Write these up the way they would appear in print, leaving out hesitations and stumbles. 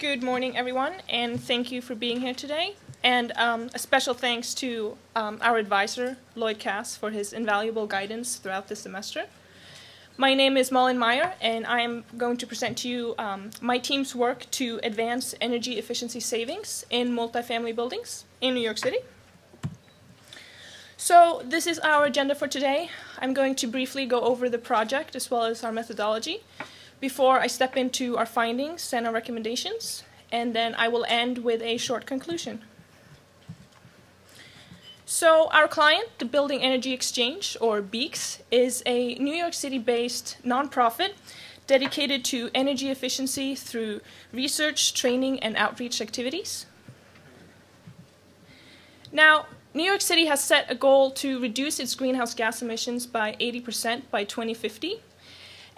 Good morning, everyone, and thank you for being here today. And a special thanks to our advisor, Lloyd Kass, for his invaluable guidance throughout the semester. My name is Malin Meyer, and I am going to present to you my team's work to advance energy efficiency savings in multifamily buildings in New York City. So this is our agenda for today. I'm going to briefly go over the project as well as our methodology before I step into our findings and our recommendations, and then I will end with a short conclusion. So our client, the Building Energy Exchange, or BEEx, is a New York City-based nonprofit dedicated to energy efficiency through research, training, and outreach activities. Now, New York City has set a goal to reduce its greenhouse gas emissions by 80% by 2050.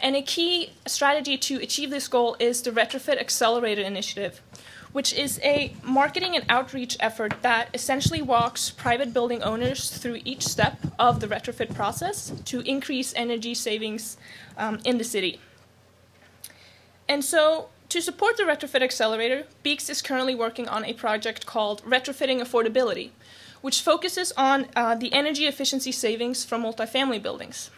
And a key strategy to achieve this goal is the Retrofit Accelerator initiative, which is a marketing and outreach effort that essentially walks private building owners through each step of the retrofit process to increase energy savings in the city. And so, to support the Retrofit Accelerator, BEEx is currently working on a project called Retrofitting Affordability, which focuses on the energy efficiency savings from multifamily buildings.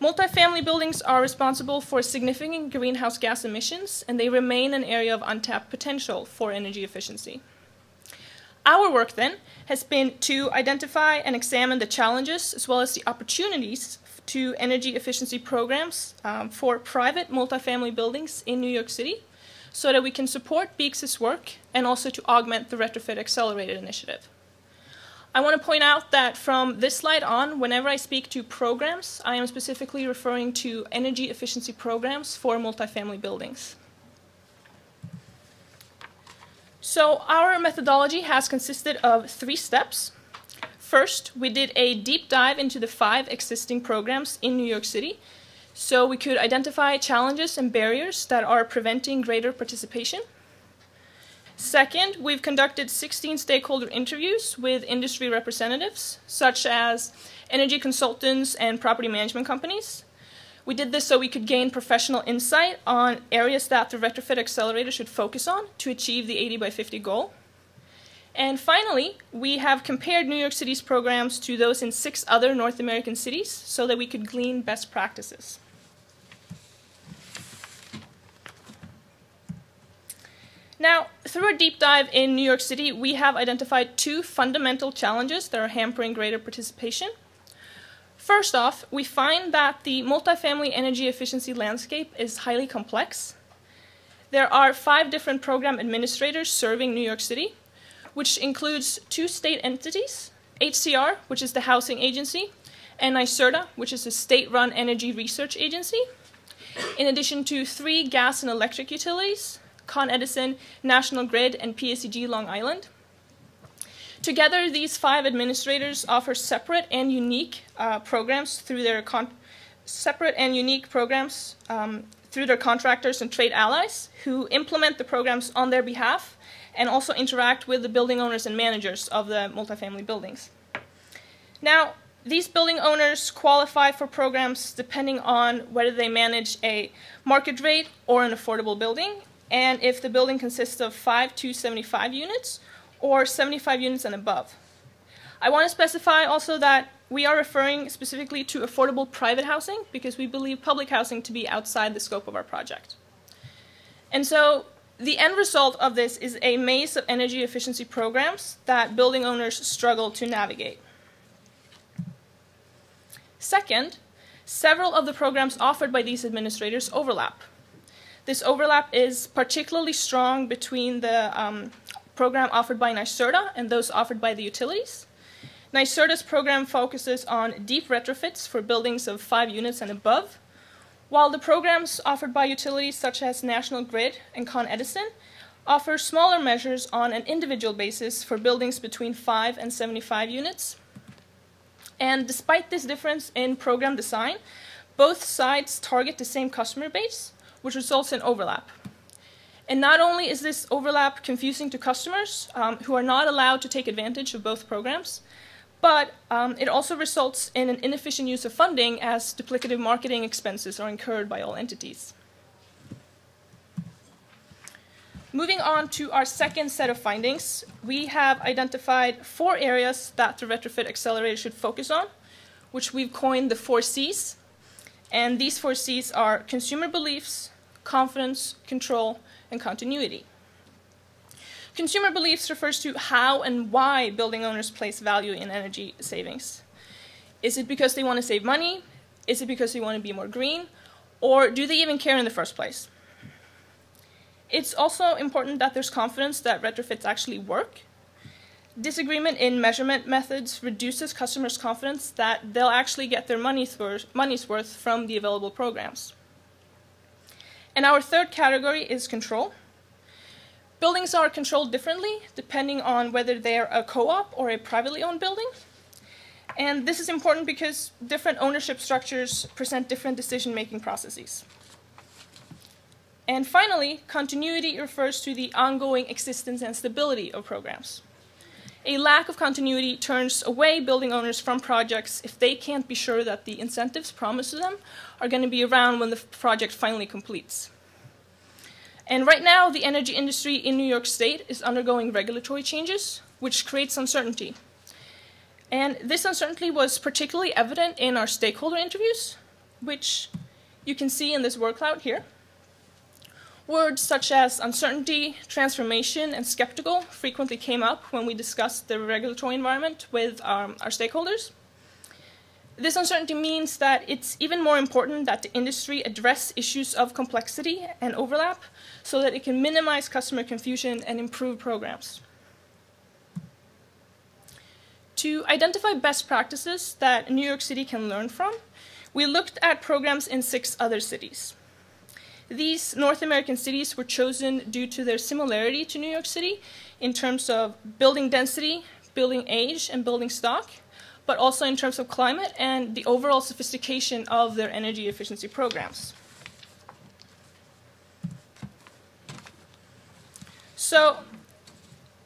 Multifamily buildings are responsible for significant greenhouse gas emissions, and they remain an area of untapped potential for energy efficiency. Our work, then, has been to identify and examine the challenges as well as the opportunities to energy efficiency programs for private multifamily buildings in New York City so that we can support BEEx's work and also to augment the Retrofit Accelerator initiative. I want to point out that from this slide on, whenever I speak to programs, I am specifically referring to energy efficiency programs for multifamily buildings. So our methodology has consisted of 3 steps. First, we did a deep dive into the 5 existing programs in New York City, so we could identify challenges and barriers that are preventing greater participation. Second, we've conducted 16 stakeholder interviews with industry representatives, such as energy consultants and property management companies. We did this so we could gain professional insight on areas that the Retrofit Accelerator should focus on to achieve the 80 by 50 goal. And finally, we have compared New York City's programs to those in 6 other North American cities so that we could glean best practices. Now, through a deep dive in New York City, we have identified 2 fundamental challenges that are hampering greater participation. First off, we find that the multifamily energy efficiency landscape is highly complex. There are 5 different program administrators serving New York City, which includes 2 state entities, HCR, which is the housing agency, and NYCERDA, which is a state-run energy research agency, in addition to 3 gas and electric utilities, Con Edison, National Grid, and PSEG Long Island. Together, these 5 administrators offer separate and unique programs through their contractors and trade allies who implement the programs on their behalf and also interact with the building owners and managers of the multifamily buildings. Now, these building owners qualify for programs depending on whether they manage a market rate or an affordable building, and if the building consists of 5 to 75 units or 75 units and above. I want to specify also that we are referring specifically to affordable private housing because we believe public housing to be outside the scope of our project. And so the end result of this is a maze of energy efficiency programs that building owners struggle to navigate. Second, several of the programs offered by these administrators overlap. This overlap is particularly strong between the program offered by NYCERDA and those offered by the utilities. NYCERDA's program focuses on deep retrofits for buildings of 5 units and above, while the programs offered by utilities such as National Grid and Con Edison offer smaller measures on an individual basis for buildings between 5 and 75 units. And despite this difference in program design, both sides target the same customer base, which results in overlap. And not only is this overlap confusing to customers who are not allowed to take advantage of both programs, but it also results in an inefficient use of funding as duplicative marketing expenses are incurred by all entities. Moving on to our second set of findings, we have identified 4 areas that the Retrofit Accelerator should focus on, which we've coined the 4 Cs. And these 4 Cs are consumer beliefs, confidence, control, and continuity. Consumer beliefs refers to how and why building owners place value in energy savings. Is it because they want to save money? Is it because they want to be more green? Or do they even care in the first place? It's also important that there's confidence that retrofits actually work. Disagreement in measurement methods reduces customers' confidence that they'll actually get their money's worth from the available programs. And our third category is control. Buildings are controlled differently depending on whether they're a co-op or a privately owned building. And this is important because different ownership structures present different decision-making processes. And finally, continuity refers to the ongoing existence and stability of programs. A lack of continuity turns away building owners from projects if they can't be sure that the incentives promised to them are going to be around when the project finally completes. And right now, the energy industry in New York State is undergoing regulatory changes, which creates uncertainty. And this uncertainty was particularly evident in our stakeholder interviews, which you can see in this word cloud here. Words such as uncertainty, transformation, and skeptical frequently came up when we discussed the regulatory environment with our stakeholders. This uncertainty means that it's even more important that the industry address issues of complexity and overlap so that it can minimize customer confusion and improve programs. To identify best practices that New York City can learn from, we looked at programs in 6 other cities. These North American cities were chosen due to their similarity to New York City in terms of building density, building age, and building stock, but also in terms of climate and the overall sophistication of their energy efficiency programs. So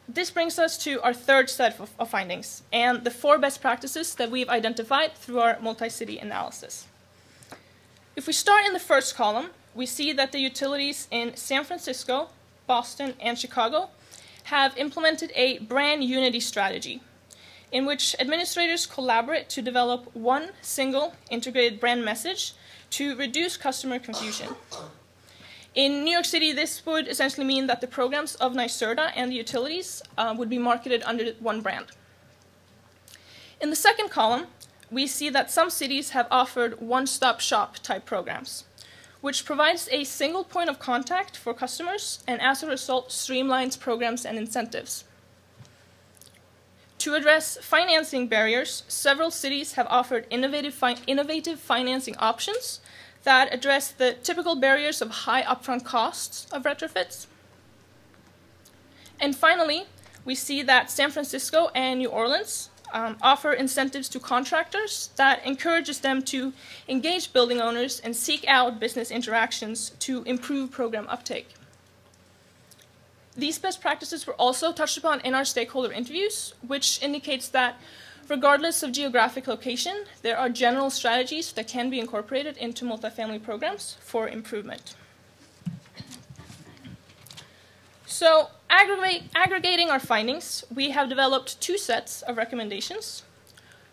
this brings us to our third set of findings and the 4 best practices that we've identified through our multi-city analysis. If we start in the first column, we see that the utilities in San Francisco, Boston, and Chicago have implemented a brand unity strategy in which administrators collaborate to develop one single integrated brand message to reduce customer confusion. In New York City, this would essentially mean that the programs of NYSERDA and the utilities would be marketed under one brand. In the second column, we see that some cities have offered one-stop shop type programs, which provides a single point of contact for customers and as a result streamlines programs and incentives. To address financing barriers, several cities have offered innovative financing options that address the typical barriers of high upfront costs of retrofits. And finally, we see that San Francisco and New Orleans offer incentives to contractors that encourages them to engage building owners and seek out business interactions to improve program uptake. These best practices were also touched upon in our stakeholder interviews, which indicates that regardless of geographic location, there are general strategies that can be incorporated into multifamily programs for improvement. So, aggregating our findings, we have developed 2 sets of recommendations.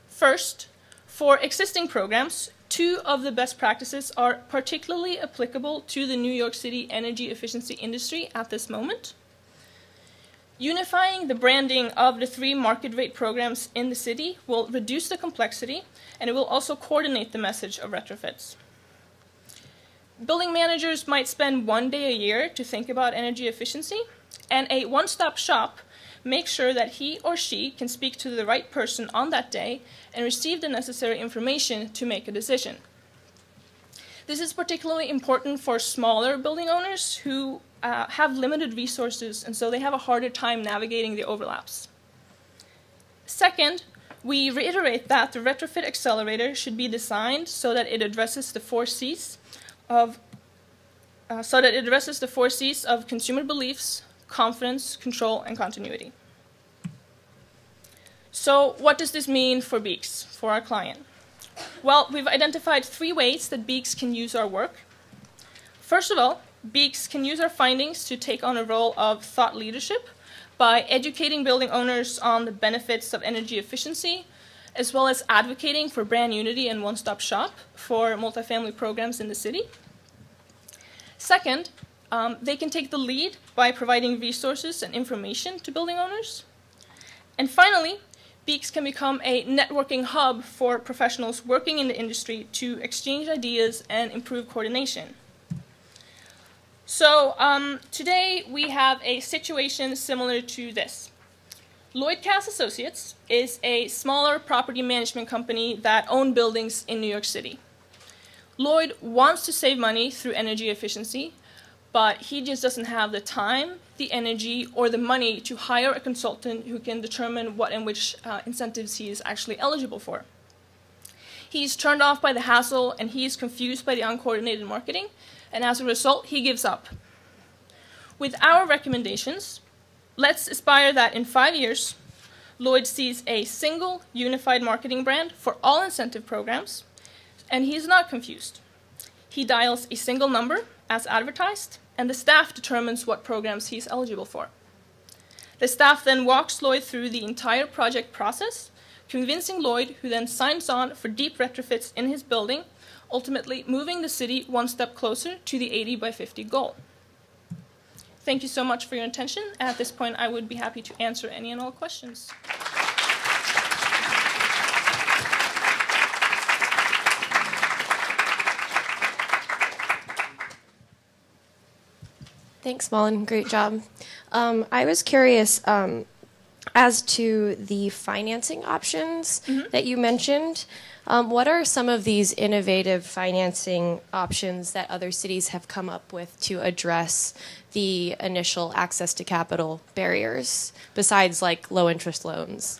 First, for existing programs, 2 of the best practices are particularly applicable to the New York City energy efficiency industry at this moment. Unifying the branding of the 3 market rate programs in the city will reduce the complexity, and it will also coordinate the message of retrofits. Building managers might spend 1 day a year to think about energy efficiency, and a one-stop shop makes sure that he or she can speak to the right person on that day and receive the necessary information to make a decision. This is particularly important for smaller building owners who have limited resources, and so they have a harder time navigating the overlaps. Second, we reiterate that the Retrofit Accelerator should be designed so that it addresses the 4 Cs of consumer beliefs, confidence, control, and continuity. So what does this mean for BEEx, for our client? Well, we've identified 3 ways that BEEx can use our work. First of all, BEEx can use our findings to take on a role of thought leadership by educating building owners on the benefits of energy efficiency, as well as advocating for brand unity and one-stop shop for multifamily programs in the city. Second, they can take the lead by providing resources and information to building owners. And finally, BEEx can become a networking hub for professionals working in the industry to exchange ideas and improve coordination. So today we have a situation similar to this. Lloyd Kass Associates is a smaller property management company that owns buildings in New York City. Lloyd wants to save money through energy efficiency, but he just doesn't have the time, the energy, or the money to hire a consultant who can determine what and which incentives he is actually eligible for. He's turned off by the hassle, and he's confused by the uncoordinated marketing, and as a result, he gives up. With our recommendations, let's aspire that in 5 years, Lloyd sees a single unified marketing brand for all incentive programs, and he's not confused. He dials a single number as advertised, and the staff determines what programs he's eligible for. The staff then walks Lloyd through the entire project process, convincing Lloyd, who then signs on for deep retrofits in his building, ultimately moving the city one step closer to the 80 by 50 goal. Thank you so much for your attention. At this point, I would be happy to answer any and all questions. Thanks, Malin. Great job. I was curious as to the financing options that you mentioned. What are some of these innovative financing options that other cities have come up with to address the initial access to capital barriers, besides like low-interest loans?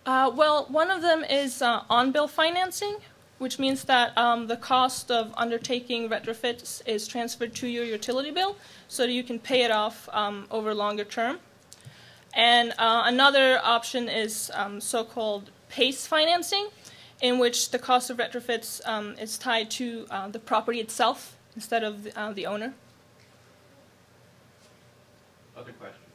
Well, one of them is on-bill financing, which means that the cost of undertaking retrofits is transferred to your utility bill so that you can pay it off over longer term. And another option is so-called PACE financing, in which the cost of retrofits is tied to the property itself instead of the owner. Other questions?